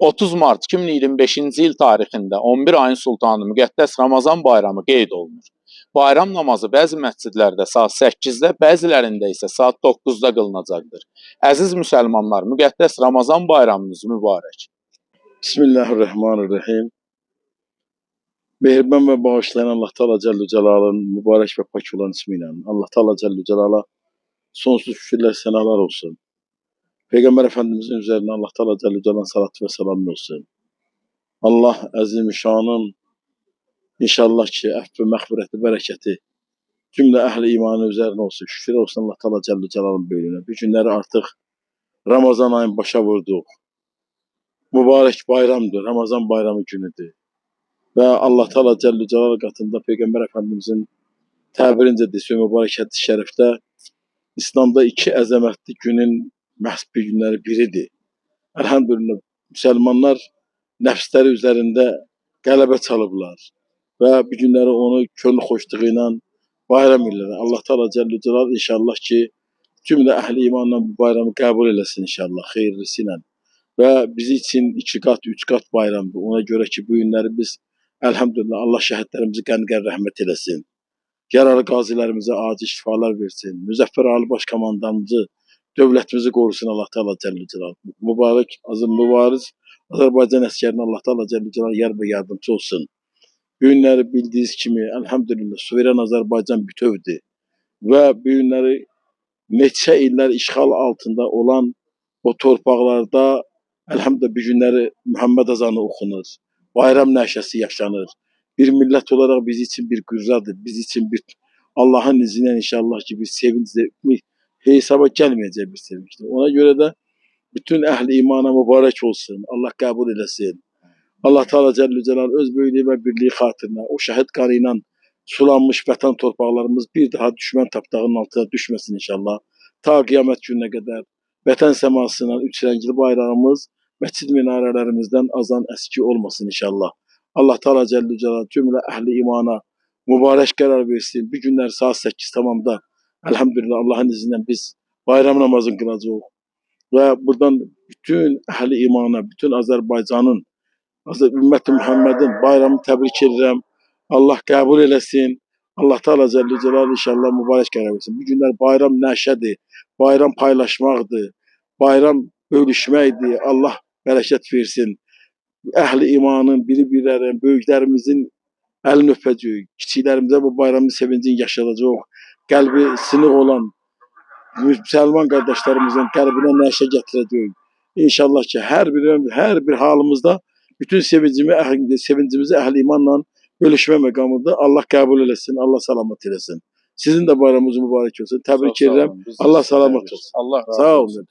30 Mart 2025-ci il tarixində 11 ayın sultanı müqəddəs Ramazan bayramı qeyd olunur. Bayram namazı bəzi məscidlərdə saat 8-də, bəzilərində isə saat 9-da qılınacaqdır. Əziz müsəlmanlar, müqəddəs Ramazan bayramınız mübarək. Bismillahirrahmanirrahim. Mehriban ve bağışlayan Allah Teala Celle Celal'ın mübarek ve pak olan ismiyle Allah Teala Celle Celal'a sonsuz şükürler, senalar olsun. Peygamber Efendimizin üzerine Allah Teala Celle Celal'ın salatü ve selamı olsun. Allah Azimüşşan'ın inşallah ki əfv-i məğfirəti, bərəkəti cümlə əhl-i imanı üzerine olsun. Şükür olsun Allah Teala Celle Celal'ın böylüğüne. Bu günləri artıq Ramazan ayın başa vurduq. Mübarek bayramdır, Ramazan bayramı günüdür. Ve Allah Teala Celle Celal katında Peygamber Efendimizin təbirincə desə mübarək hədis şərifdə İslamda iki əzəmətli günün məhz bir günləri biridir. Elhamdülillah Müslümanlar nəfsləri üzərində qələbə çalıblar və bu günləri onu könül xoşluğu ilə bayram edirlər. Allah Teala Celle Celal inşallah ki cümlə əhli imanla bu bayramı qəbul eləsin inşallah xeyirlisi ilə. Və bizi için 2 kat, 3 kat bayramdır. Ona göre ki bu günləri biz elhamdülillah Allah şəhidlərimizi qən-qən rəhmət eləsin. Yaralı qazilərimizə acil şifalar versin. Müzəffər Ali Başkomandanımızı, dövlətimizi qorusun Allah Teala Celle Celal. Mübarək, mübariz Azərbaycan əskərinə Allah Teala Celle Celal yar və yardımcı olsun. Bu günləri bildiyiniz kimi elhamdülillah suveren Azərbaycan bütövdür. Və bu günləri neçə illər işğal altında olan o torpaqlarda elhamdülillah bu günləri Muhammed azanı oxunur. Bayram nəşəsi yaşanır. Bir millət olarak biz için bir qürradır. Biz için bir Allah'ın izniyle inşallah ki bir sevinçdir. Hesaba gəlməyəcək bir sevinçdir. Ona göre de bütün ehli imana mübarek olsun. Allah kabul eləsin. Allah Teala Celle Celal öz böyüklüğü ve birliği xatirinə o şəhid qanıyla sulanmış vətən torpaqlarımız bir daha düşmən tapdağının altına düşməsin inşallah. Ta qiyamət gününə qədər vətən səmasından üç rəngli bayrağımız məscid minarələrimizdən azan əski olmasın inşallah. Allah Teala Celle Celal cümle ehli imana mübarek karar versin. Bir günler saat 8 tamamda elhamdülillah Allah'ın izniyle biz bayram namazını kılacağız. Ve buradan bütün ehli imana, bütün Azerbaycan'ın, ümmeti Muhammed'in bayramı tebrik ederim. Allah kabul eləsin. Allah Teala Celle Celal inşallah mübarek karar versin. Bu günler bayram nəşədir, bayram paylaşmaqdır, bayram bölüşməkdir. Allah bərəkət versin. Ehli imanın, biri-birlərin, böyüklərimizin əlini öpəcəyik. Kiçiklərimizə bu bayramın sevincini yaşadacaq. Qəlbi sınıq olan Müslüman qardaşlarımızın qəlbinə nəşə gətirəcəyik. İnşallah ki her bir halımızda bütün sevincimizi ehli imanla bölüşmə məqamında Allah kabul eləsin, Allah salamat eləsin. Sizin de bayramınız mübarek olsun. Tebrik ederim. Allah salamat olsun. Allah razı Sağ olsun. olun.